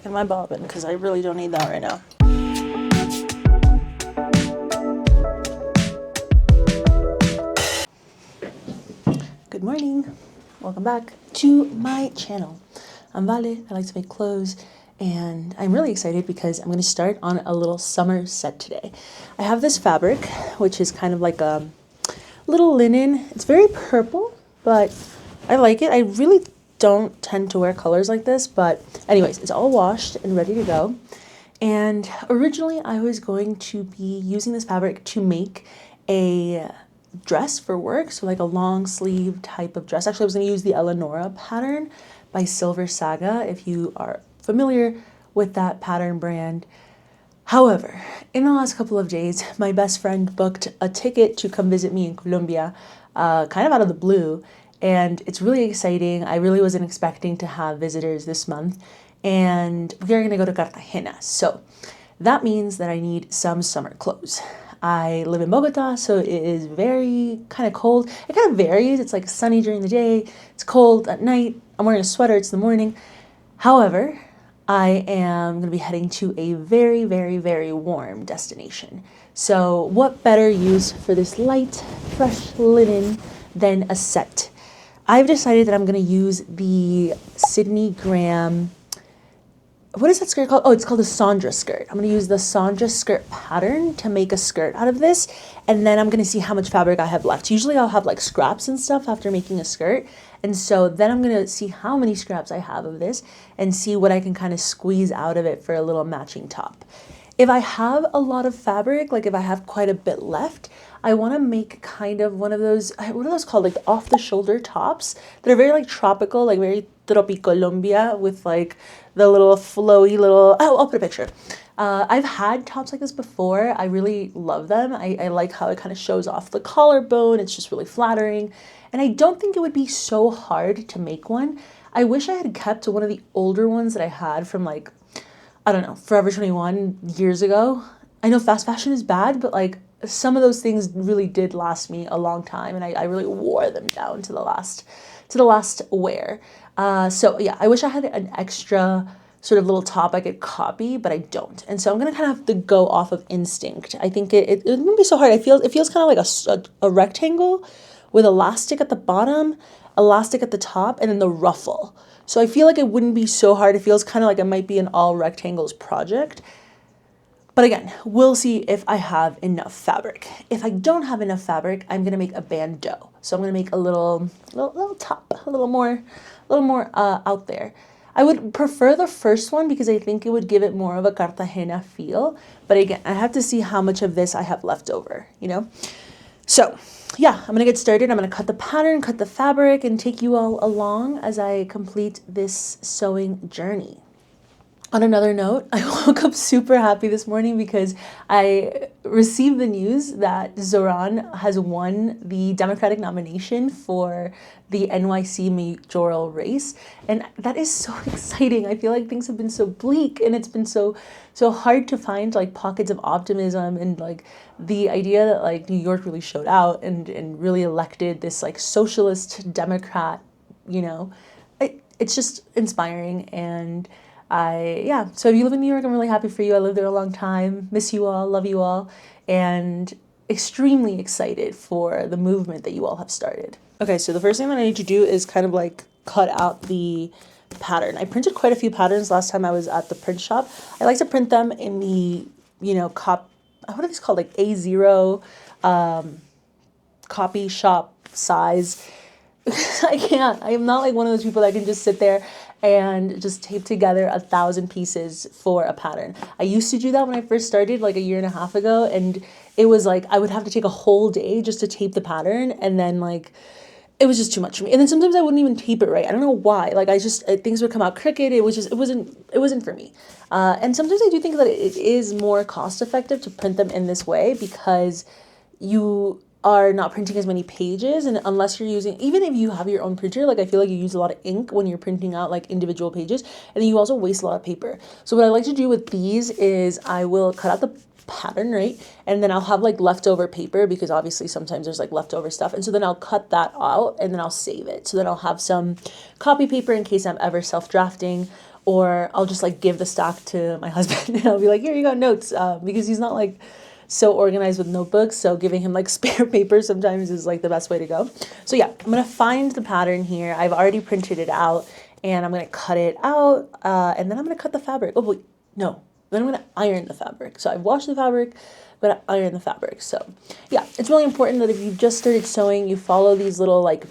in my bobbin because I really don't need that right now. Good morning. Welcome back to my channel. I'm Vale. I like to make clothes, and I'm really excited because I'm going to start on a little summer set today. I have this fabric, which is kind of like a little linen. It's very purple, but I like it. I really don't tend to wear colors like this, but anyways, it's all washed and ready to go. And originally I was going to be using this fabric to make a dress for work, so like a long sleeve type of dress. Actually, I was going to use the Eleonora pattern by Silver Saga, if you are familiar with that pattern brand. However, in the last couple of days, my best friend booked a ticket to come visit me in Colombia, kind of out of the blue, and it's really exciting. I really wasn't expecting to have visitors this month, and we are going to go to Cartagena. So that means that I need some summer clothes. I live in Bogota, so it is very kind of cold. It kind of varies. It's like sunny during the day. It's cold at night. I'm wearing a sweater. It's the morning. However, I am going to be heading to a very, very, very warm destination. So what better use for this light, fresh linen than a set? I've decided that I'm going to use the Sydney Graham, what is that skirt called? Oh, it's called a Saundra skirt. I'm going to use the Saundra skirt pattern to make a skirt out of this. And then I'm going to see how much fabric I have left. Usually I'll have like scraps and stuff after making a skirt. And so then I'm going to see how many scraps I have of this and see what I can kind of squeeze out of it for a little matching top. If I have a lot of fabric, like if I have quite a bit left, I want to make kind of one of those, what are those called? Like off the shoulder tops that are very like tropical, like very Colombia, with like the little flowy little, oh, I'll put a picture. I've had tops like this before. I really love them. I like how it kind of shows off the collarbone. It's just really flattering. And I don't think it would be so hard to make one. I wish I had kept one of the older ones that I had from like, I don't know, Forever 21 years ago. I know fast fashion is bad, but like some of those things really did last me a long time, and I really wore them down to the last wear. So yeah, I wish I had an extra sort of little top I could copy, but I don't. And so I'm gonna kind of have to go off of instinct. I think it wouldn't be so hard. It feels kind of like a rectangle with elastic at the bottom, elastic at the top, and then the ruffle. So I feel like it wouldn't be so hard. It feels kind of like it might be an all rectangles project. But again, we'll see if I have enough fabric. If I don't have enough fabric, I'm gonna make a bandeau. So I'm gonna make a little top, a little more out there. I would prefer the first one because I think it would give it more of a Cartagena feel. But again, I have to see how much of this I have left over, you know? So yeah, I'm gonna get started. I'm gonna cut the pattern, cut the fabric, and take you all along as I complete this sewing journey. On another note, I woke up super happy this morning because I received the news that Zoran has won the Democratic nomination for the NYC mayoral race. And that is so exciting. I feel like things have been so bleak, and it's been so hard to find like pockets of optimism, and like the idea that like New York really showed out and really elected this like socialist Democrat, you know, it's just inspiring. And so if you live in New York, I'm really happy for you. I lived there a long time. Miss you all, love you all, and extremely excited for the movement that you all have started. Okay, so the first thing that I need to do is kind of like cut out the pattern. I printed quite a few patterns last time I was at the print shop. I like to print them in the, you know, what are these called? Like A0 copy shop size. I am not like one of those people that can just sit there and just tape together 1,000 pieces for a pattern. I used to do that when I first started like a year and a half ago, and it was like I would have to take a whole day just to tape the pattern, and then like it was just too much for me. And then sometimes I wouldn't even tape it right. I don't know why. Like things would come out crooked. It wasn't for me. And sometimes I do think that it is more cost effective to print them in this way because you are not printing as many pages, and unless you're using, even if you have your own printer, like I feel like you use a lot of ink when you're printing out like individual pages, and then you also waste a lot of paper. So what I like to do with these is I will cut out the pattern, right? And then I'll have like leftover paper because obviously sometimes there's like leftover stuff. And so then I'll cut that out and then I'll save it. So then I'll have some copy paper in case I'm ever self-drafting, or I'll just like give the stock to my husband and I'll be like, here you go, notes, because he's not like so organized with notebooks. So giving him like spare paper sometimes is like the best way to go. So yeah, I'm gonna find the pattern here. I've already printed it out and I'm gonna cut it out, and then I'm gonna cut the fabric. Oh wait, no, then I'm gonna iron the fabric. So I've washed the fabric, I'm gonna iron the fabric. So yeah, it's really important that if you've just started sewing, you follow these little like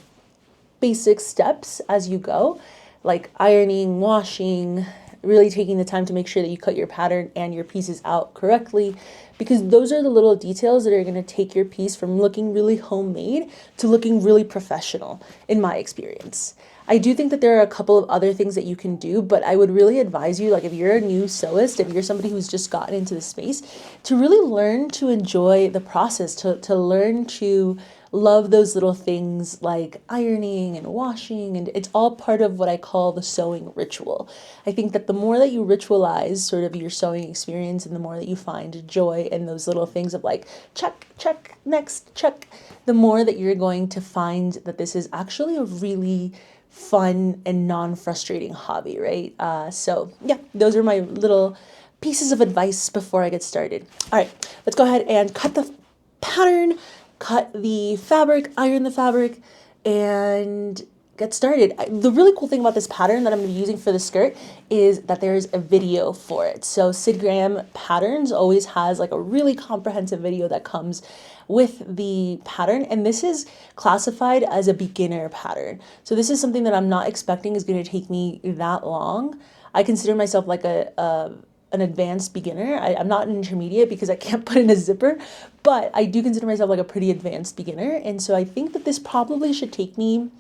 basic steps as you go, like ironing, washing, really taking the time to make sure that you cut your pattern and your pieces out correctly, because those are the little details that are going to take your piece from looking really homemade to looking really professional, in my experience. I do think that there are a couple of other things that you can do, but I would really advise you, like if you're a new sewist, if you're somebody who's just gotten into the space, to really learn to enjoy the process, to learn to love those little things like ironing and washing, and it's all part of what I call the sewing ritual. I think that the more that you ritualize sort of your sewing experience and the more that you find joy in those little things of like check, check, next, check, the more that you're going to find that this is actually a really fun and non-frustrating hobby, right? So yeah, those are my little pieces of advice before I get started. All right, let's go ahead and cut the pattern, cut the fabric, iron the fabric, and get started. The really cool thing about this pattern that I'm going to be using for the skirt is that there's a video for it. So Sid Graham Patterns always has like a really comprehensive video that comes with the pattern, and this is classified as a beginner pattern. So this is something that I'm not expecting is going to take me that long. I consider myself like an advanced beginner. I'm not an intermediate because I can't put in a zipper, but I do consider myself like a pretty advanced beginner. And so I think that this probably should take me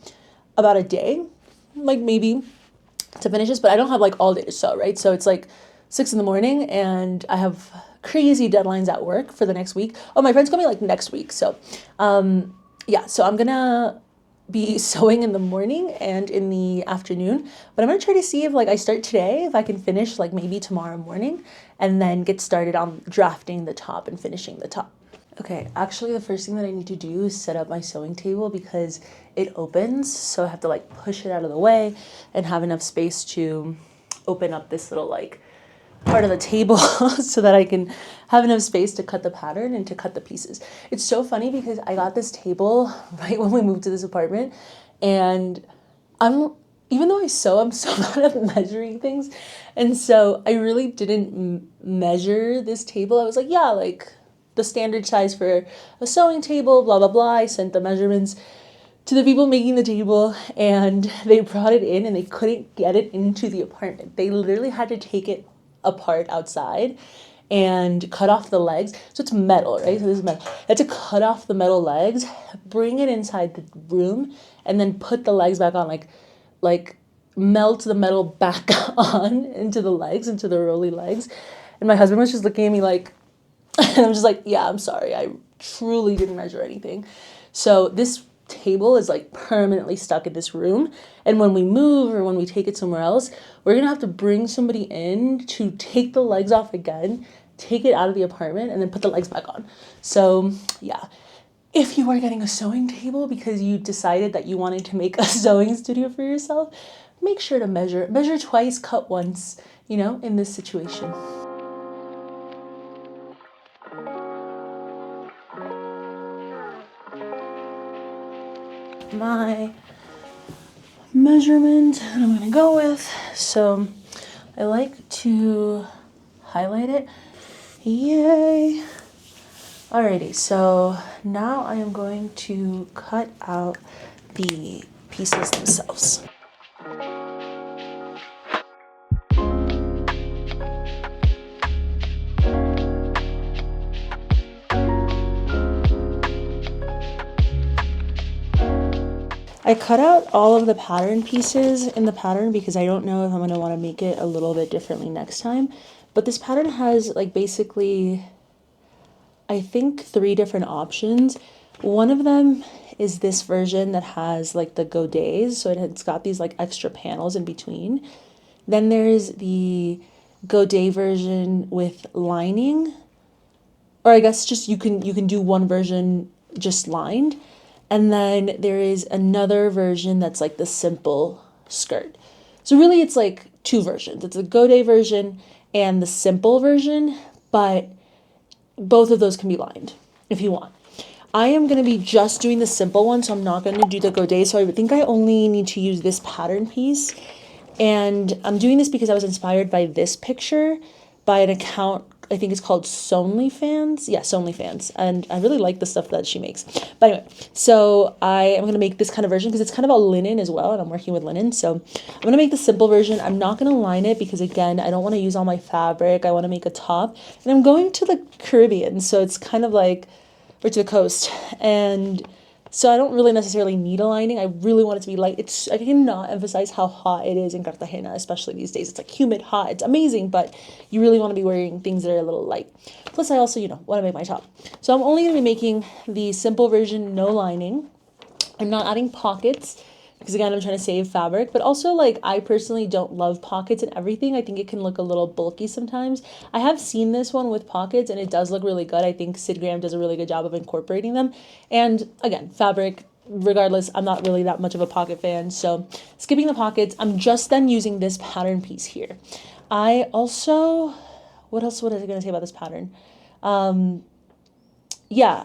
about a day, like maybe, to finish this, but I don't have like all day to sew, right? So it's like 6 in the morning and I have crazy deadlines at work for the next week. Oh, my friend's coming like next week. So yeah, so I'm gonna be sewing in the morning and in the afternoon, but I'm gonna try to see if like I start today, if I can finish like maybe tomorrow morning, and then get started on drafting the top and finishing the top. Okay, actually the first thing that I need to do is set up my sewing table because it opens, so I have to like push it out of the way and have enough space to open up this little like part of the table so that I can have enough space to cut the pattern and to cut the pieces. It's so funny because I got this table right when we moved to this apartment, and even though I sew, I'm so bad at measuring things, and so I really didn't measure this table. I was like, yeah, like the standard size for a sewing table, blah blah blah. I sent the measurements to the people making the table, and they brought it in and they couldn't get it into the apartment. They literally had to take it apart outside and cut off the legs. So it's metal, right? So this is metal. I had to cut off the metal legs, bring it inside the room, and then put the legs back on, like melt the metal back on into the legs, into the rolly legs. And my husband was just looking at me like, and I'm just like, yeah, I'm sorry. I truly didn't measure anything. So this table is like permanently stuck in this room, and when we move or when we take it somewhere else, we're gonna have to bring somebody in to take the legs off again, take it out of the apartment, and then put the legs back on. So yeah, if you are getting a sewing table because you decided that you wanted to make a sewing studio for yourself, make sure to measure twice, cut once, you know, in this situation. My measurement that I'm gonna go with. So I like to highlight it. Yay. Alrighty, so now I am going to cut out the pieces themselves. I cut out all of the pattern pieces in the pattern because I don't know if I'm going to want to make it a little bit differently next time. But this pattern has like basically, I think, 3 different options. One of them is this version that has like the godets, so it's got these like extra panels in between. Then there's the godet version with lining, or I guess just you can do one version just lined. And then there is another version that's like the simple skirt. So really it's like two versions. It's the Godet version and the simple version, but both of those can be lined if you want. I am going to be just doing the simple one, so I'm not going to do the Godet. So I think I only need to use this pattern piece. And I'm doing this because I was inspired by this picture by an account, I think it's called Soundlyfans. Yeah, Soundlyfans. And I really like the stuff that she makes. But anyway, so I am going to make this kind of version because it's kind of a linen as well, and I'm working with linen. So I'm going to make the simple version. I'm not going to line it because, again, I don't want to use all my fabric. I want to make a top. And I'm going to the Caribbean, so it's kind of like, or to the coast. And so I don't really necessarily need a lining. I really want it to be light. I cannot emphasize how hot it is in Cartagena, especially these days. It's like humid, hot. It's amazing, but you really want to be wearing things that are a little light. Plus, I also, want to make my top. So I'm only going to be making the simple version, no lining. I'm not adding pockets because, again, I'm trying to save fabric. But also, like, I personally don't love pockets and everything. I think it can look a little bulky sometimes. I have seen this one with pockets, and it does look really good. I think Sid Graham does a really good job of incorporating them. And, again, fabric, regardless, I'm not really that much of a pocket fan. So skipping the pockets, I'm just then using this pattern piece here. I also, what else was I going to say about this pattern? Yeah,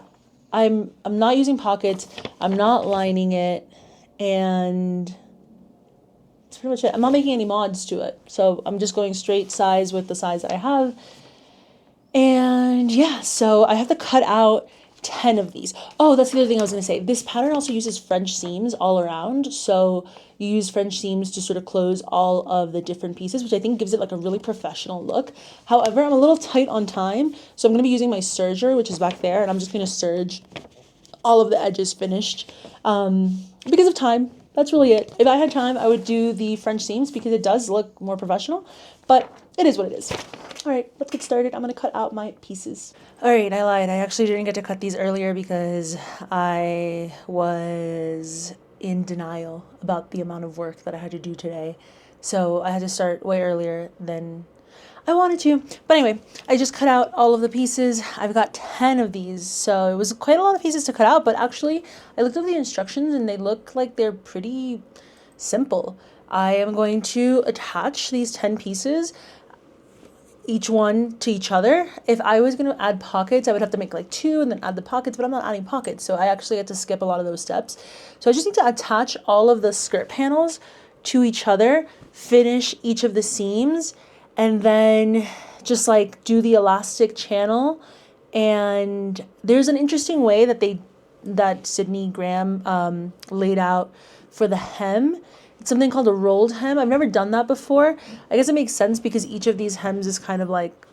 I'm not using pockets. I'm not lining it. And that's pretty much it. I'm not making any mods to it. So I'm just going straight size with the size that I have. And yeah, so I have to cut out 10 of these. Oh, that's the other thing I was going to say. This pattern also uses French seams all around. So you use French seams to sort of close all of the different pieces, which I think gives it like a really professional look. However, I'm a little tight on time. So I'm going to be using my serger, which is back there. And I'm just going to serge all of the edges finished. Because of time, that's really it. If I had time, I would do the French seams because it does look more professional, but it is what it is. All right, let's get started. I'm going to cut out my pieces. All right, I lied. I actually didn't get to cut these earlier because I was in denial about the amount of work that I had to do today. So I had to start way earlier than I wanted to. But anyway, I just cut out all of the pieces. I've got 10 of these, so it was quite a lot of pieces to cut out, but actually I looked up the instructions and they look like they're pretty simple. I am going to attach these 10 pieces, each one to each other. If I was going to add pockets, I would have to make like 2 and then add the pockets, but I'm not adding pockets, so I actually had to skip a lot of those steps. So I just need to attach all of the skirt panels to each other, finish each of the seams, and then just like do the elastic channel. And there's an interesting way that Sydney Graham laid out for the hem. It's something called a rolled hem. I've never done that before. I guess it makes sense because each of these hems is kind of like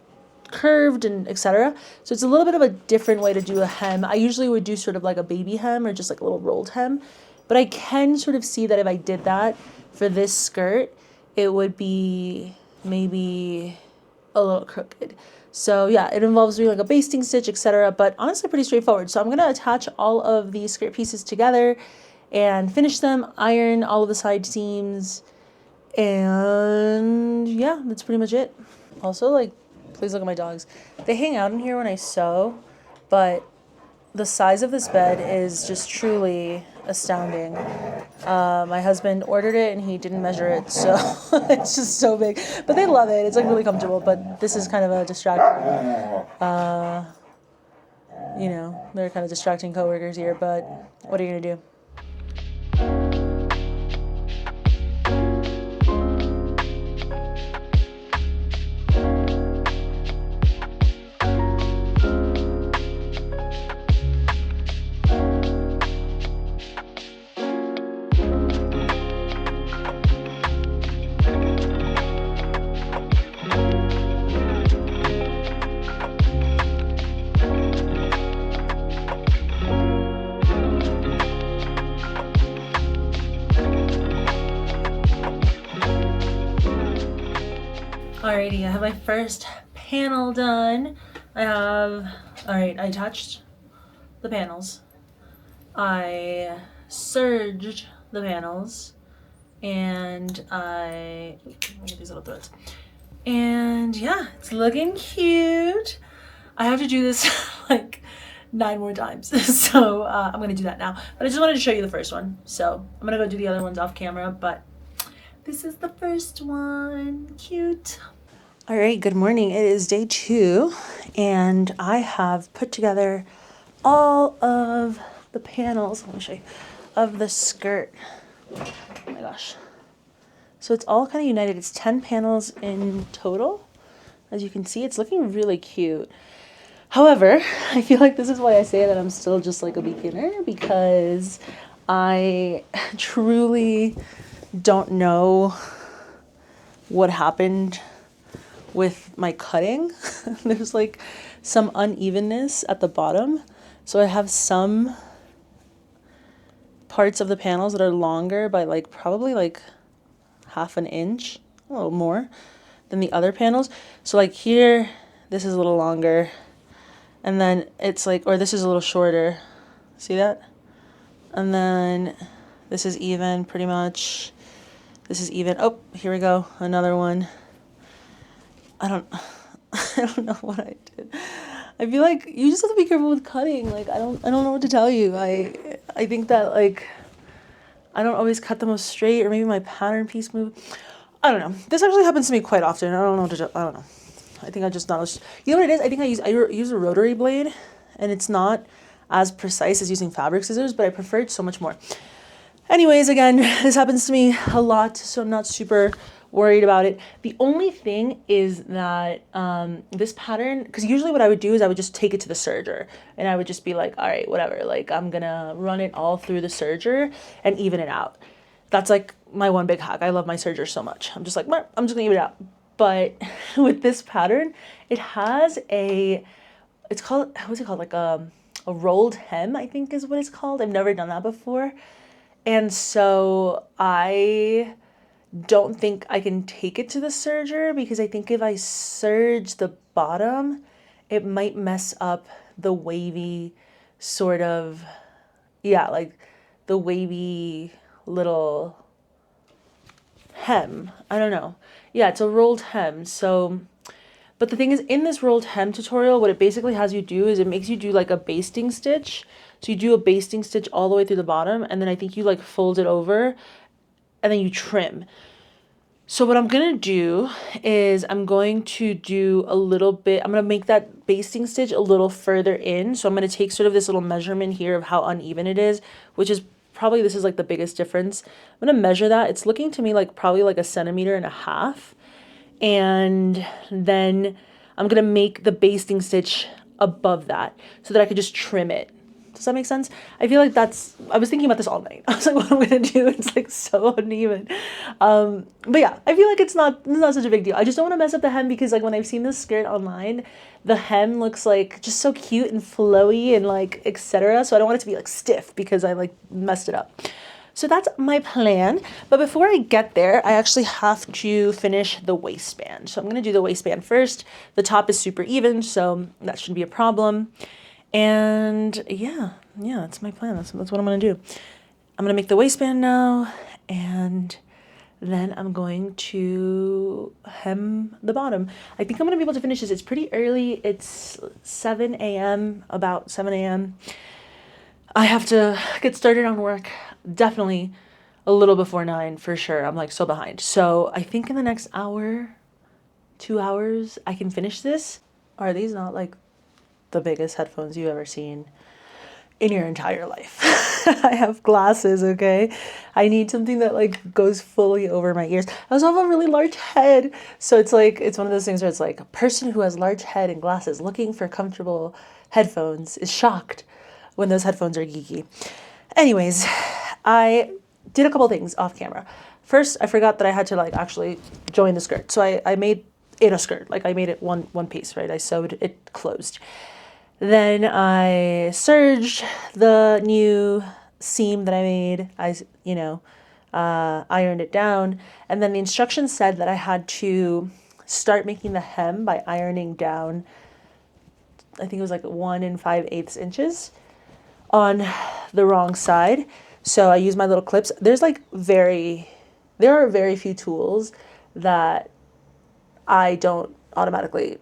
curved and etc. So it's a little bit of a different way to do a hem. I usually would do sort of like a baby hem or just like a little rolled hem. But I can sort of see that if I did that for this skirt, it would be maybe a little crooked. So yeah, it involves doing like a basting stitch, etc. But honestly, pretty straightforward. So I'm going to attach all of the skirt pieces together and finish them, iron all of the side seams. And yeah, that's pretty much it. Also, like, please look at my dogs. They hang out in here when I sew, but the size of this bed is just truly astounding. My husband ordered it and he didn't measure it, so it's just so big. But they love it. It's like really comfortable, but this is kind of a distraction. They're kind of distracting coworkers here, but what are you gonna do? Alrighty, I have my first panel done. I attached the panels. I serged the panels. And let me get these little threads. And yeah, it's looking cute. I have to do this like 9 more times. So I'm going to do that now. But I just wanted to show you the first one. So I'm going to go do the other ones off camera. But This is the first one. Cute. All right, good morning. It is day 2, and I have put together all of the panels, let me show you, of the skirt. Oh my gosh. So it's all kind of united. It's 10 panels in total. As you can see, it's looking really cute. However, I feel like this is why I say that I'm still just like a beginner, because I truly don't know what happened with my cutting. There's like some unevenness at the bottom. So I have some parts of the panels that are longer by like probably like half an inch, a little more than the other panels. So like here, this is a little longer, and then it's like, or this is a little shorter. See that? And then this is even pretty much. This is even. Oh, here we go. Another one. I don't know what I did. I feel like you just have to be careful with cutting. Like I don't know what to tell you. I think that like I don't always cut the most straight, or maybe my pattern piece move. I don't know. This actually happens to me quite often. I don't know what to do. I don't know. I think I just not. You know what it is? I think I use a rotary blade, and it's not as precise as using fabric scissors, but I prefer it so much more. Anyways, again, this happens to me a lot, so I'm not super worried about it. The only thing is that this pattern, because usually what I would do is I would just take it to the serger, and I would just be like, all right, whatever, like I'm gonna run it all through the serger and even it out. That's like my one big hack. I love my serger so much. I'm just like, I'm just gonna even it out. But with this pattern, it has it's called, what's it called? Like a rolled hem, I think is what it's called. I've never done that before. And so I don't think I can take it to the serger, because I think if I serge the bottom, it might mess up the wavy sort of, yeah, like the wavy little hem. I don't know. Yeah, it's a rolled hem. So, but the thing is, in this rolled hem tutorial, what it basically has you do is it makes you do like a basting stitch. So you do a basting stitch all the way through the bottom, and then I think you like fold it over, and then you trim. So what I'm going to do is I'm going to do a little bit, I'm going to make that basting stitch a little further in. So I'm going to take sort of this little measurement here of how uneven it is, which is probably, this is like the biggest difference. I'm going to measure that. It's looking to me like probably like 1.5 centimeters. And then I'm going to make the basting stitch above that so that I could just trim it. Does that make sense? I feel like I was thinking about this all night. I was like, what am I going to do? It's like so uneven. But yeah, I feel like it's not such a big deal. I just don't want to mess up the hem, because like when I've seen this skirt online, the hem looks like just so cute and flowy and like etc. So I don't want it to be like stiff, because I like messed it up. So that's my plan. But before I get there, I actually have to finish the waistband. So I'm going to do the waistband first. The top is super even, so that shouldn't be a problem. And yeah, that's my plan. That's what I'm going to do. I'm going to make the waistband now, and then I'm going to hem the bottom. I think I'm going to be able to finish this. It's pretty early. It's 7 a.m., about 7 a.m. I have to get started on work definitely a little before 9 for sure. I'm like so behind. So I think in the next hour, 2 hours, I can finish this. Are these not like the biggest headphones you've ever seen in your entire life? I have glasses, okay? I need something that like goes fully over my ears. I also have a really large head. So it's like, it's one of those things where it's like a person who has large head and glasses looking for comfortable headphones is shocked when those headphones are geeky. Anyways, I did a couple things off camera. First, I forgot that I had to like actually join the skirt. So I made it a skirt. Like I made it one piece, right? I sewed it closed. Then I serged the new seam that I made. I ironed it down. And then the instructions said that I had to start making the hem by ironing down, I think it was like 1 5/8 inches on the wrong side. So I use my little clips. There are very few tools that I don't automatically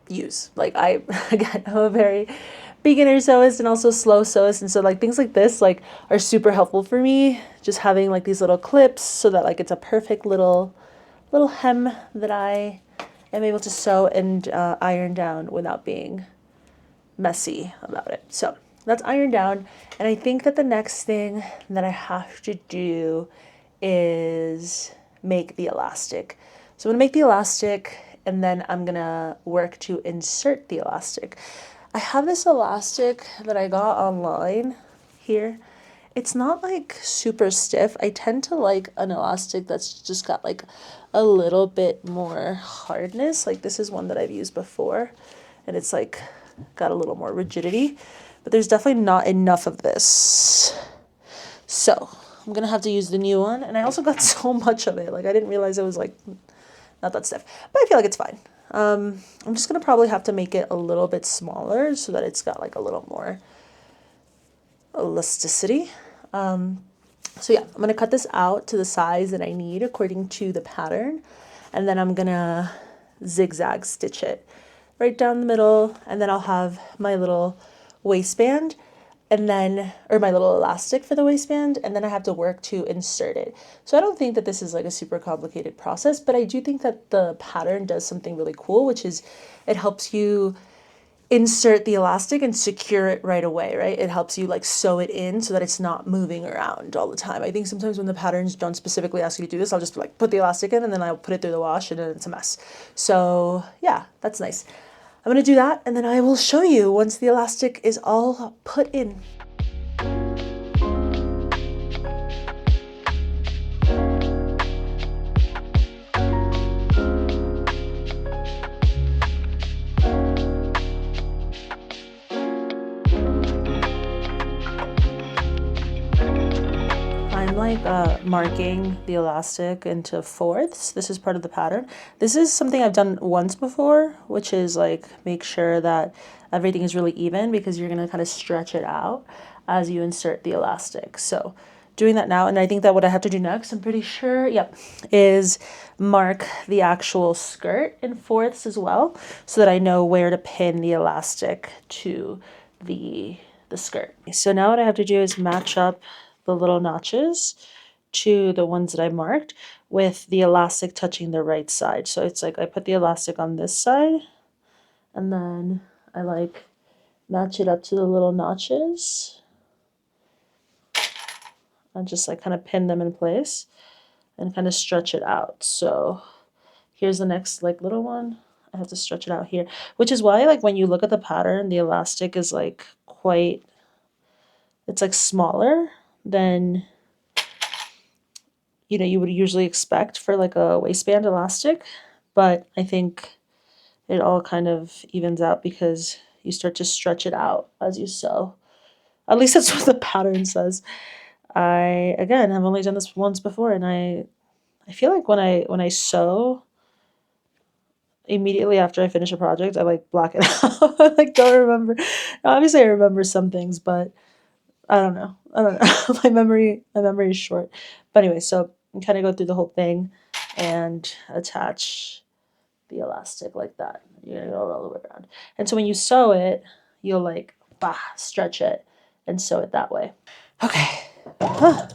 use. Like I'm a very beginner sewist and also slow sewist, and so like things like this like are super helpful for me, just having like these little clips so that like it's a perfect little hem that I am able to sew and iron down without being messy about it. So that's ironed down, and I think that the next thing that I have to do is make the elastic. So I'm gonna make the elastic, and then I'm gonna work to insert the elastic. I have this elastic that I got online here. It's not like super stiff. I tend to like an elastic that's just got like a little bit more hardness. Like this is one that I've used before, and it's like got a little more rigidity, but there's definitely not enough of this. So I'm gonna have to use the new one, and I also got so much of it. Like I didn't realize it was like not that stiff, but I feel like it's fine. I'm just gonna probably have to make it a little bit smaller so that it's got like a little more elasticity. So yeah, I'm gonna cut this out to the size that I need according to the pattern, and then I'm gonna zigzag stitch it right down the middle, and then I'll have my little waistband, and then, or my little elastic for the waistband, and then I have to work to insert it. So I don't think that this is like a super complicated process, but I do think that the pattern does something really cool, which is it helps you insert the elastic and secure it right away, right? It helps you like sew it in so that it's not moving around all the time. I think sometimes when the patterns don't specifically ask you to do this, I'll just like put the elastic in and then I'll put it through the wash and then it's a mess. So yeah, that's nice. I'm gonna do that, and then I will show you once the elastic is all put in. I'm like marking the elastic into fourths. This is part of the pattern. This is something I've done once before, which is like make sure that everything is really even, because you're gonna kind of stretch it out as you insert the elastic. So doing that now, and I think that what I have to do next, I'm pretty sure, yep, is mark the actual skirt in fourths as well, so that I know where to pin the elastic to the skirt. So now what I have to do is match up the little notches to the ones that I marked with the elastic touching the right side. So it's like I put the elastic on this side, and then I like match it up to the little notches and just like kind of pin them in place and kind of stretch it out. So here's the next like little one. I have to stretch it out here, which is why like when you look at the pattern, the elastic is like quite, it's like smaller than, you know, you would usually expect for like a waistband elastic. But I think it all kind of evens out because you start to stretch it out as you sew. At least that's what the pattern says. I, again, have only done this once before, and I feel like when I sew, immediately after I finish a project, I like block it out. I like don't remember. Obviously, I remember some things, but I don't know. My memory is short. But anyway, so you kind of go through the whole thing and attach the elastic like that. You're gonna go all the way around. And so when you sew it, you'll like stretch it and sew it that way. Okay. I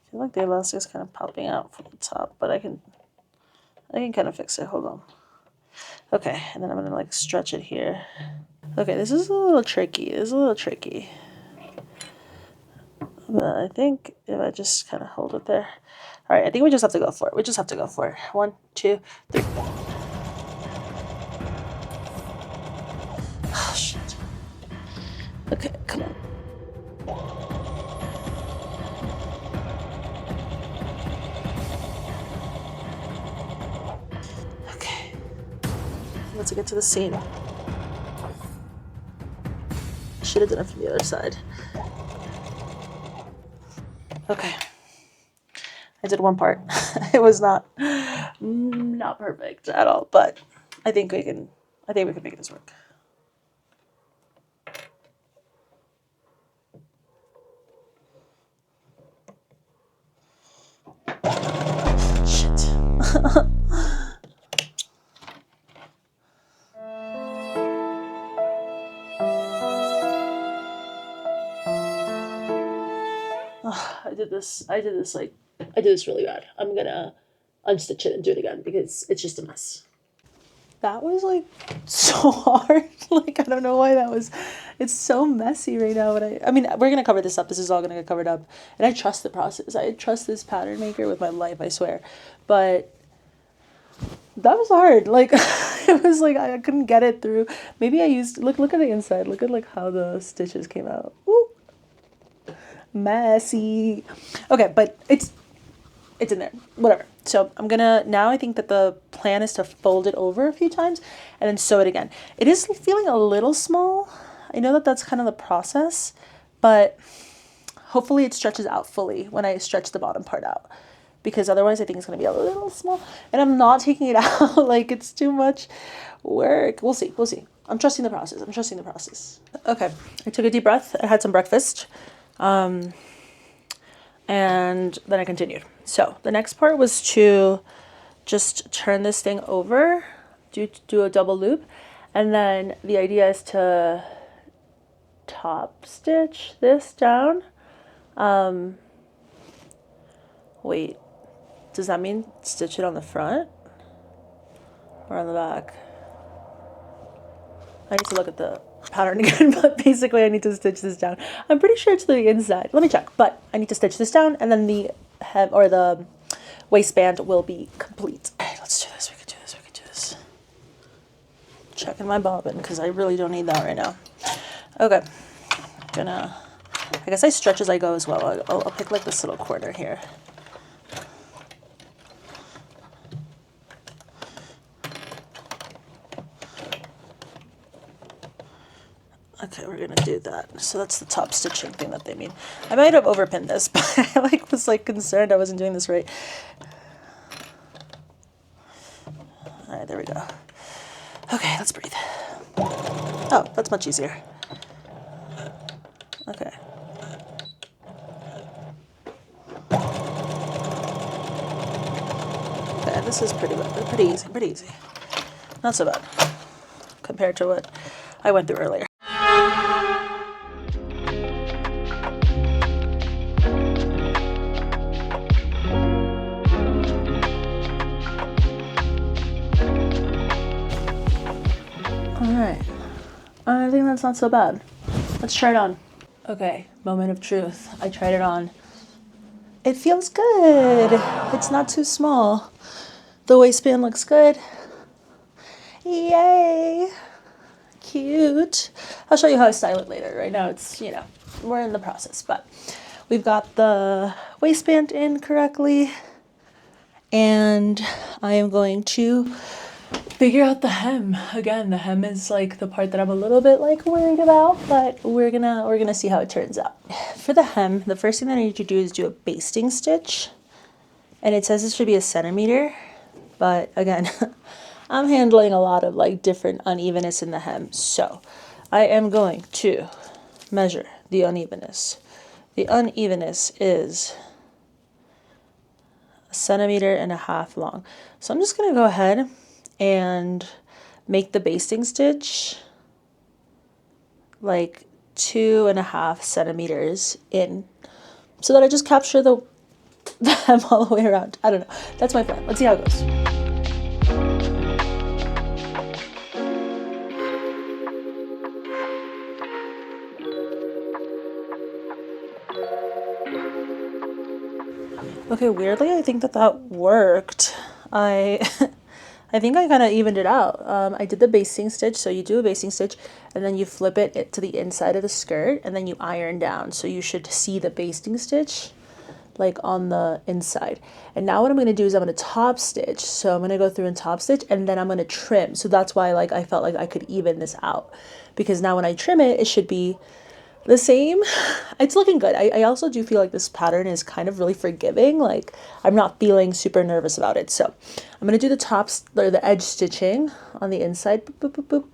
feel like the elastic is kind of popping out from the top, but I can kind of fix it. Hold on. Okay, and then I'm gonna like stretch it here. Okay, this is a little tricky. But I think if I just kind of hold it there. All right, I think we just have to go for it. 1, 2, 3. Oh, shit. Okay, come on. Okay. Let's get to the seam. Should have done it from the other side. Okay. I did one part. It was not perfect at all, but I think we can make this work. Shit. I did this really bad. I'm gonna unstitch it and do it again because it's just a mess. That was like so hard. Like, I don't know why it's so messy right now. But I mean, we're going to cover this up. This is all going to get covered up. And I trust the process. I trust this pattern maker with my life, I swear. But that was hard. Like, it was like, I couldn't get it through. Maybe I used, look at the inside. Look at like how the stitches came out. Ooh. Messy. Okay, but it's in there, whatever. So I'm gonna, now I think that the plan is to fold it over a few times and then sew it again. It is feeling a little small. I know that that's kind of the process, but hopefully it stretches out fully when I stretch the bottom part out, because otherwise I think it's gonna be a little small, and I'm not taking it out. Like, it's too much work. We'll see. I'm trusting the process. Okay, I took a deep breath. I had some breakfast. And then I continued. So the next part was to just turn this thing over, do a double loop, and then the idea is to top stitch this down. Wait, does that mean stitch it on the front or on the back? I need to look at the pattern again, but basically I need to stitch this down. I'm pretty sure it's the inside. Let me check, but I need to stitch this down, and then the hem or the waistband will be complete. All right, let's do this. We can do this. Checking my bobbin because I really don't need that right now. Okay, I guess I stretch as I go as well. I'll pick like this little corner here. Okay, we're gonna do that. So that's the top stitching thing that they mean. I might have overpinned this, but I was concerned I wasn't doing this right. All right, there we go. Okay, let's breathe. Oh, that's much easier. Okay. Okay, this is pretty easy. Not so bad compared to what I went through earlier. Alright, I think that's not so bad. Let's try it on. Okay, moment of truth. I tried it on. It feels good. It's not too small. The waistband looks good. Yay! Cute. I'll show you how I style it later. Right now it's, we're in the process, but we've got the waistband in correctly, and I am going to figure out the hem. Again, the hem is like the part that I'm a little bit worried about, but we're gonna see how it turns out. For the hem, the first thing that I need to do is do a basting stitch, and it says it should be 1 centimeter, but again, I'm handling a lot of different unevenness in the hem, so I am going to measure the unevenness. The unevenness is 1.5 centimeters long. So I'm just gonna go ahead and make the basting stitch 2.5 centimeters in, so that I just capture the hem all the way around. I don't know. That's my plan. Let's see how it goes. Okay, weirdly, I think that worked. I think I kind of evened it out. I did the basting stitch, so you do a basting stitch, and then you flip it to the inside of the skirt, and then you iron down. So you should see the basting stitch on the inside. And now what I'm going to do is I'm going to top stitch. So I'm going to go through and top stitch, and then I'm going to trim. So that's why I felt like I could even this out, because now when I trim it, it should be the same. It's looking good. I also do feel like this pattern is kind of really forgiving. I'm not feeling super nervous about it. So I'm going to do the tops or the edge stitching on the inside, boop, boop, boop, boop,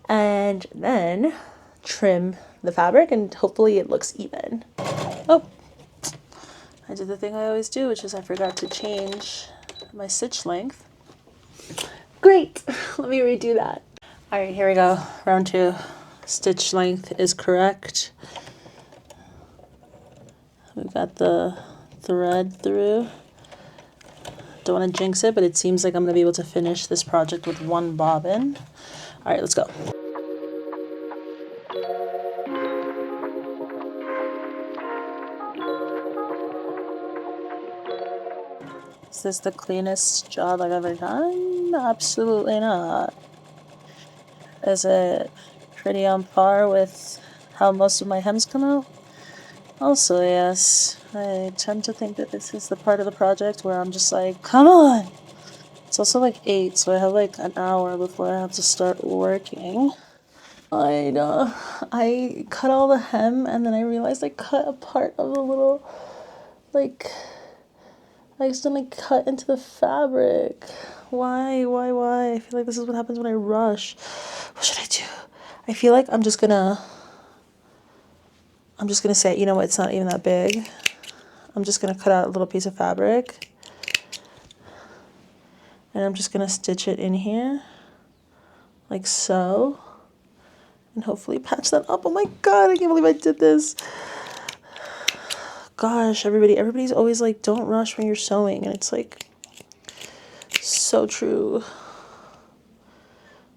and then trim the fabric, and hopefully it looks even. Oh, I did the thing I always do, which is I forgot to change my stitch length. Great. Let me redo that. All right, here we go. Round 2. Stitch length is correct. We got the thread through. Don't want to jinx it, but it seems like I'm going to be able to finish this project with one bobbin. All right, let's go. Is this the cleanest job I've ever done? Absolutely not. Is it pretty on par with how most of my hems come out? Also, yes. I tend to think that this is the part of the project where I'm just like, come on! It's also like 8, so I have like an hour before I have to start working. I cut all the hem, and then I realized I cut a part of the little, like, I accidentally cut into the fabric. Why? I feel like this is what happens when I rush. What should I do? I feel like I'm just gonna say, you know what, it's not even that big. I'm just gonna cut out a little piece of fabric. And I'm just gonna stitch it in here. Like so. And hopefully patch that up. Oh my god, I can't believe I did this. Gosh, everybody's always like, don't rush when you're sewing. And it's like, so true.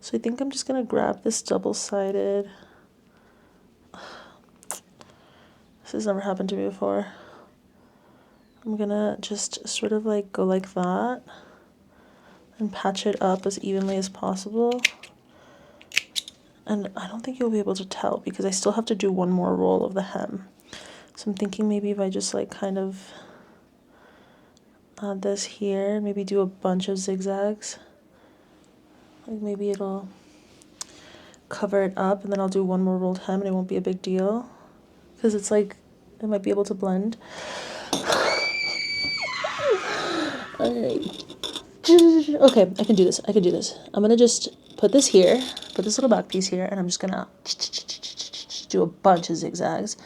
So I think I'm just gonna grab this double-sided. This has never happened to me before. I'm gonna just sort of like go like that and patch it up as evenly as possible. And I don't think you'll be able to tell because I still have to do one more roll of the hem. So I'm thinking maybe if I just like kind of add this here, maybe do a bunch of zigzags. Like maybe it'll cover it up and then I'll do one more rolled hem and it won't be a big deal. Because it's like, it might be able to blend. Alright. Okay, I can do this. I'm gonna just put this here, put this little back piece here, and I'm just gonna do a bunch of zigzags,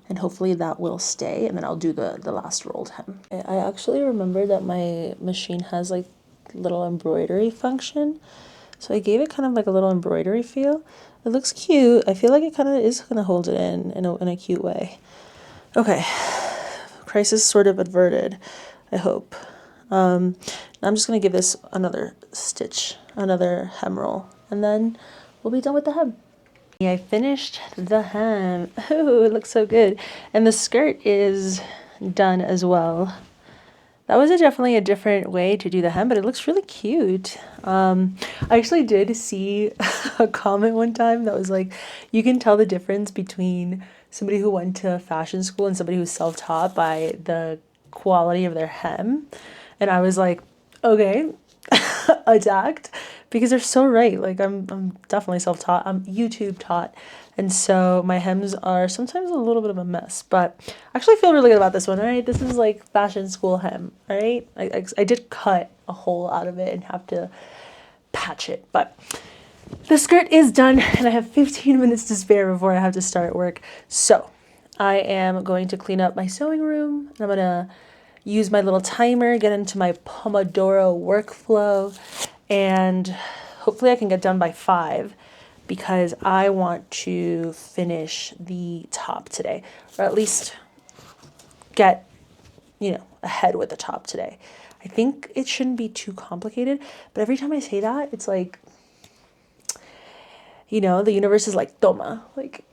and hopefully that will stay, and then I'll do the last rolled hem. I actually remember that my machine has like little embroidery function, so I gave it kind of like a little embroidery feel. It looks cute. I feel like it kind of is gonna hold it in a cute way. Okay, crisis sort of averted, I hope. I'm just going to give this another stitch, another hem roll, and then we'll be done with the hem. I finished the hem. Oh, it looks so good. And the skirt is done as well. That was definitely a different way to do the hem, but it looks really cute. I actually did see a comment one time that was like, you can tell the difference between somebody who went to fashion school and somebody who's self-taught by the quality of their hem. And I was like, okay, attacked, because they're so right. Like I'm definitely self-taught. I'm YouTube taught. And so my hems are sometimes a little bit of a mess, but I actually feel really good about this one. All right. This is like fashion school hem. All right. I did cut a hole out of it and have to patch it, but the skirt is done and I have 15 minutes to spare before I have to start work. So I am going to clean up my sewing room and I'm going to use my little timer, get into my Pomodoro workflow, and hopefully I can get done by 5 because I want to finish the top today, or at least get, ahead with the top today. I think it shouldn't be too complicated, but every time I say that, it's like, the universe is like, toma, like,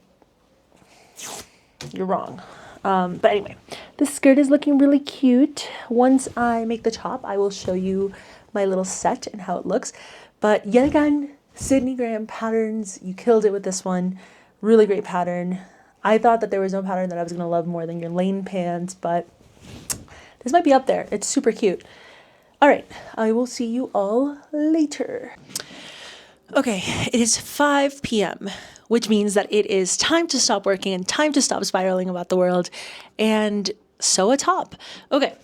you're wrong. But anyway, the skirt is looking really cute. Once I make the top, I will show you my little set and how it looks. But yet again, Sydney Graham patterns, you killed it with this one. Really great pattern. I thought that there was no pattern that I was going to love more than your lane pants, but this might be up there. It's super cute. All right, I will see you all later. Okay, it is 5 p.m., which means that it is time to stop working and time to stop spiraling about the world and sew a top. Okay,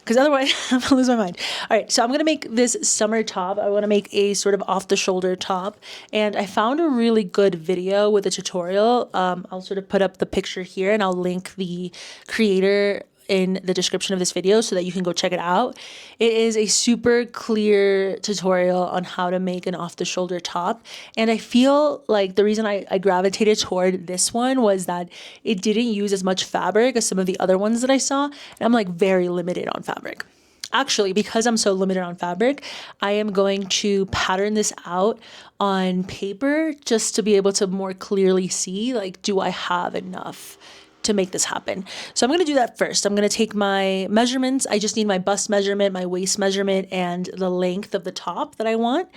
because otherwise I'm gonna lose my mind. All right, so I'm gonna make this summer top. I wanna make a sort of off-the-shoulder top, and I found a really good video with a tutorial. I'll sort of put up the picture here, and I'll link the creator in the description of this video so that you can go check it out. It is a super clear tutorial on how to make an off the shoulder top. And I feel like the reason I gravitated toward this one was that it didn't use as much fabric as some of the other ones that I saw. And I'm like very limited on fabric. Actually, because I'm so limited on fabric, I am going to pattern this out on paper just to be able to more clearly see, like, do I have enough to make this happen? So I'm going to do that first. I'm going to take my measurements. I just need my bust measurement, my waist measurement, and the length of the top that I want.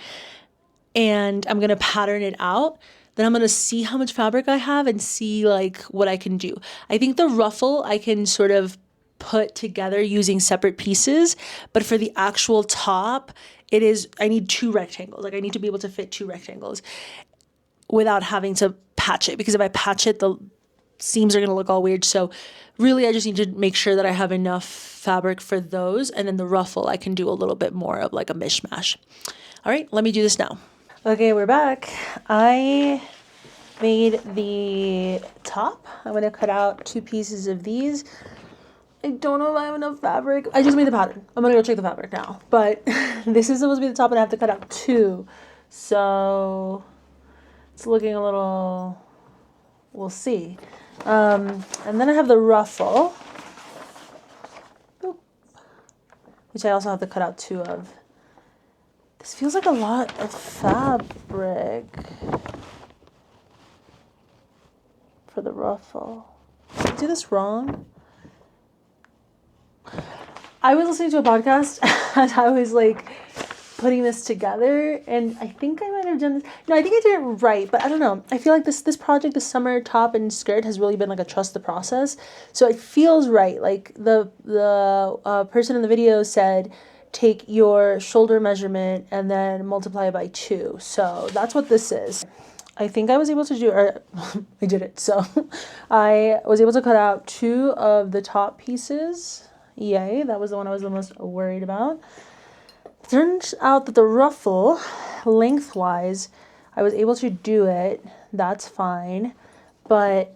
And I'm going to pattern it out. Then I'm going to see how much fabric I have and see like what I can do. I think the ruffle I can sort of put together using separate pieces, but for the actual top, I need 2 rectangles. Like I need to be able to fit 2 rectangles without having to patch it, because if I patch it, the seams are going to look all weird. So really I just need to make sure that I have enough fabric for those, and then the ruffle I can do a little bit more of like a mishmash. All right, let me do this now. Okay, we're back. I made the top. I'm going to cut out 2 pieces of these. I don't know if I have enough fabric. I just made the pattern. I'm going to go check the fabric now. But this is supposed to be the top, and I have to cut out 2. So it's looking a little, we'll see. And then I have the ruffle, which I also have to cut out 2 of. This feels like a lot of fabric for the ruffle. Did I do this wrong? I was listening to a podcast as I was like putting this together, and I think I might have done this. No, I think I did it right, but I don't know. I feel like this project, the summer top and skirt, has really been like a trust the process. So it feels right. Like the person in the video said, take your shoulder measurement and then multiply it by 2. So that's what this is. I think I was able to do, or I did it. So I was able to cut out 2 of the top pieces. Yay, that was the one I was the most worried about. Turns out that the ruffle, lengthwise, I was able to do it. That's fine. But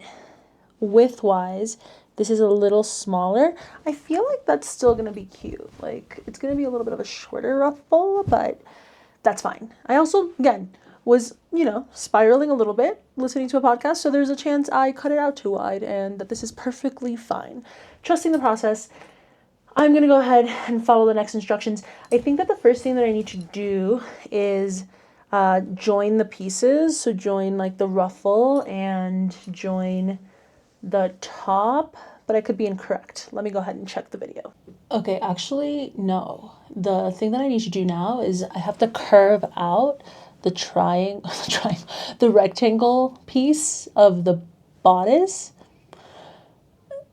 widthwise, this is a little smaller. I feel like that's still going to be cute. Like, it's going to be a little bit of a shorter ruffle, but that's fine. I also, again, was, spiraling a little bit listening to a podcast. So there's a chance I cut it out too wide and that this is perfectly fine. Trusting the process. I'm going to go ahead and follow the next instructions. I think that the first thing that I need to do is join the pieces. So join like the ruffle and join the top, but I could be incorrect. Let me go ahead and check the video. Okay, actually, no. The thing that I need to do now is I have to curve out the the rectangle piece of the bodice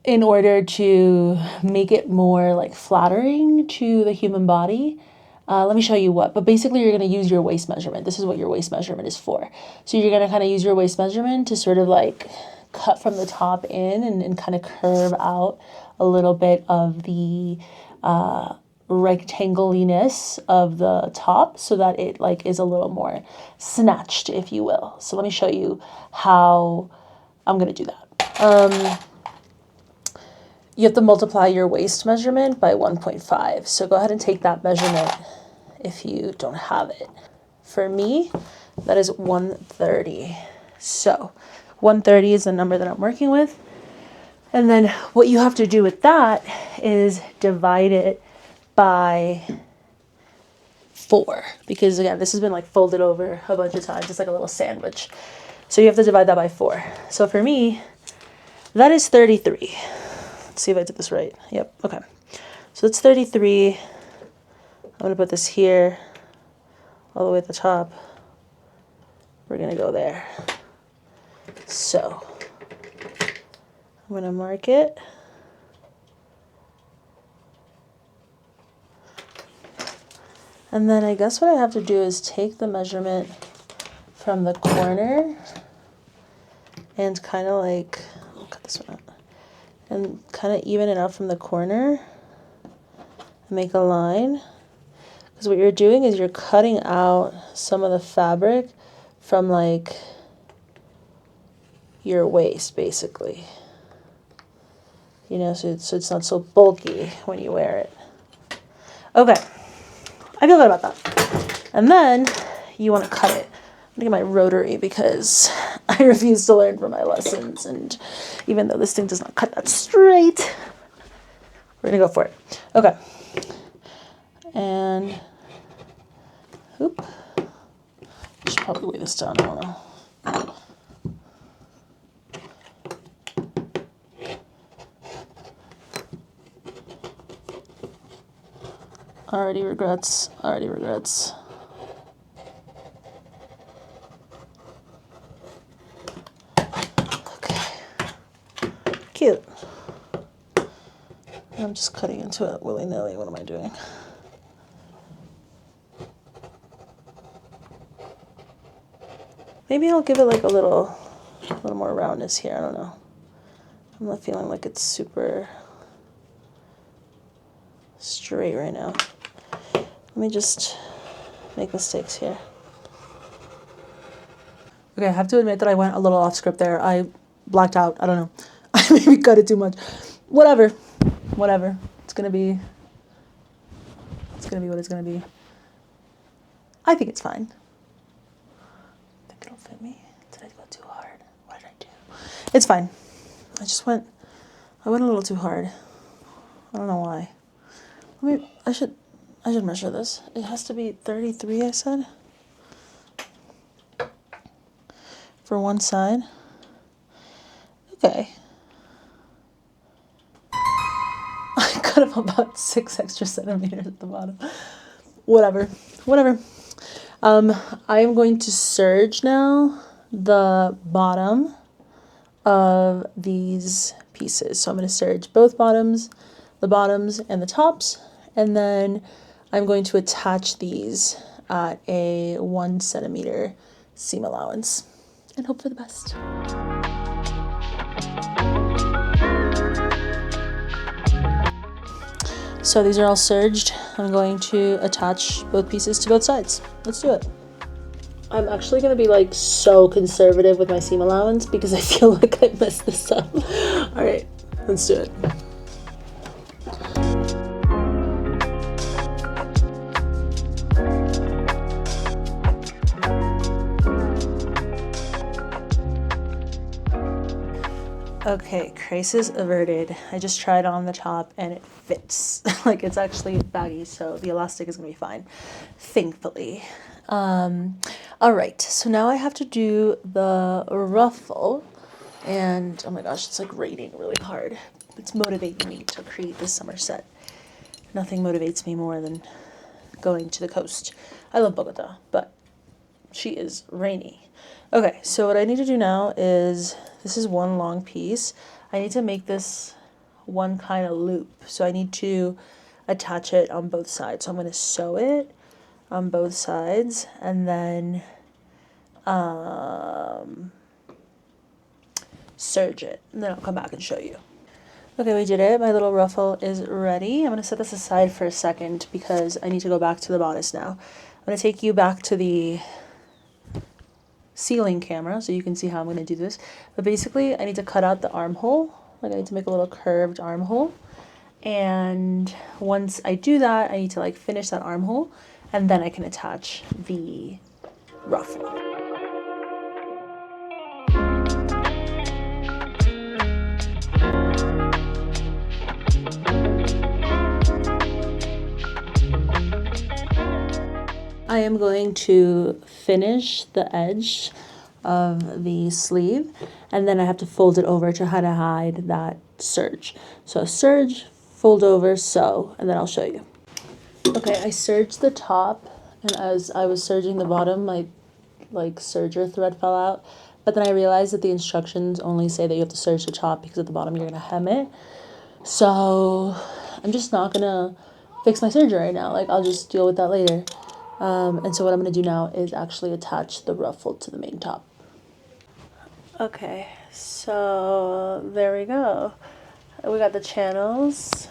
in order to make it more like flattering to the human body. Let me show you what, but basically you're going to use your waist measurement. This is what your waist measurement is for. So you're going to kind of use your waist measurement to sort of like cut from the top in and kind of curve out a little bit of the rectanguliness of the top so that it like is a little more snatched, if you will. So let me show you how I'm going to do that. You have to multiply your waist measurement by 1.5. So go ahead and take that measurement if you don't have it. For me, that is 130. So 130 is the number that I'm working with. And then what you have to do with that is divide it by 4. Because again, this has been like folded over a bunch of times. It's like a little sandwich. So you have to divide that by 4. So for me, that is 33. Let's see if I did this right. Yep. Okay. So it's 33. I'm going to put this here all the way at the top. We're going to go there. So I'm going to mark it. And then I guess what I have to do is take the measurement from the corner and kind of like, I'll cut this one out. And kind of even it out from the corner and make a line. Because what you're doing is you're cutting out some of the fabric from like your waist, basically. you know, so it's not so bulky when you wear it. Okay, I feel good about that. And then you want to cut it. I'm gonna get my rotary because I refuse to learn from my lessons, and even though this thing does not cut that straight, we're gonna go for it. Okay. And oop. I should probably weigh this down, I don't know. Already regrets. Okay. Cute. I'm just cutting into it willy-nilly. What am I doing? Maybe I'll give it like a little more roundness here. I don't know. I'm not feeling like it's super straight right now. Let me just make mistakes here. Okay, I have to admit that I went a little off script there. I blacked out. I don't know. I maybe cut it too much. Whatever. It's gonna be what it's gonna be. I think it's fine. I think it'll fit me. Did I go too hard? What did I do? It's fine. I went a little too hard. I don't know why. I should measure this. It has to be 33, I said. For one side. Okay. I cut up about 6 extra centimeters at the bottom. Whatever. I am going to serge now the bottom of these pieces. So I'm going to serge both bottoms, the bottoms and the tops, and then I'm going to attach these at a 1 centimeter seam allowance and hope for the best. So these are all serged. I'm going to attach both pieces to both sides. Let's do it. I'm actually going to be like so conservative with my seam allowance because I feel like I messed this up. All right, let's do it. Okay, crisis averted. I just tried on the top and it fits. Like it's actually baggy, so the elastic is gonna be fine, thankfully. All right, so now I have to do the ruffle, and oh my gosh, it's like raining really hard. It's motivating me to create this summer set. Nothing motivates me more than going to the coast. I love Bogota, but she is rainy. Okay, so what I need to do now is, this is one long piece. I need to make this one kind of loop. So I need to attach it on both sides. So I'm going to sew it on both sides and then serge it. And then I'll come back and show you. Okay, we did it. My little ruffle is ready. I'm going to set this aside for a second because I need to go back to the bodice now. I'm going to take you back to the ceiling camera so you can see how I'm going to do this. But basically I need to cut out the armhole. Like I need to make a little curved armhole, and once I do that I need to like finish that armhole and then I can attach the ruffle. I am going to finish the edge of the sleeve, and then I have to fold it over to how to hide that serge. So serge, fold over, sew, and then I'll show you. Okay, I serged the top, and as I was serging the bottom, my like serger thread fell out, but then I realized that the instructions only say that you have to serge the top because at the bottom you're gonna hem it. So I'm just not gonna fix my serger right now. Like I'll just deal with that later. And so what I'm going to do now is actually attach the ruffle to the main top. Okay, so there we go. We got the channels.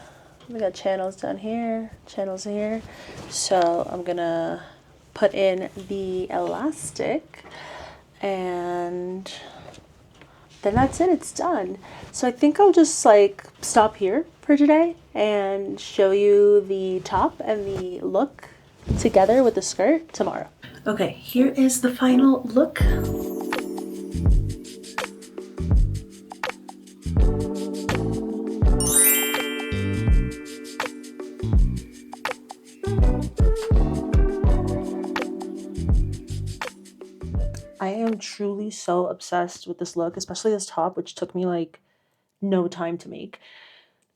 We got channels down here, channels here. So I'm going to put in the elastic and then that's it, it's done. So I think I'll just like stop here for today and show you the top and the look together with the skirt tomorrow. Okay, here is the final look. I am truly so obsessed with this look, especially this top, which took me like no time to make.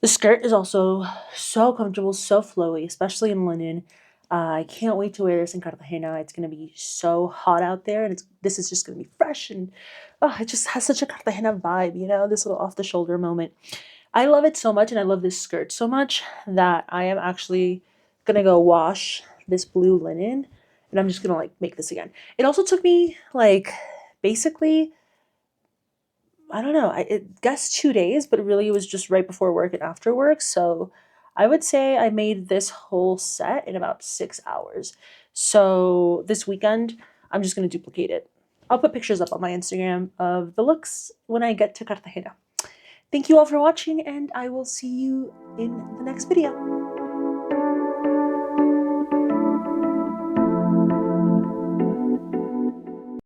The skirt is also so comfortable, so flowy, especially in linen. I can't wait to wear this in Cartagena. It's going to be so hot out there, and this is just going to be fresh, and oh, it just has such a Cartagena vibe, you know, this little off the shoulder moment. I love it so much, and I love this skirt so much that I am actually going to go wash this blue linen, and I'm just going to like make this again. It also took me like basically, I don't know, I guess 2 days, but really it was just right before work and after work. So I would say I made this whole set in about 6 hours. So this weekend, I'm just going to duplicate it. I'll put pictures up on my Instagram of the looks when I get to Cartagena. Thank you all for watching, and I will see you in the next video.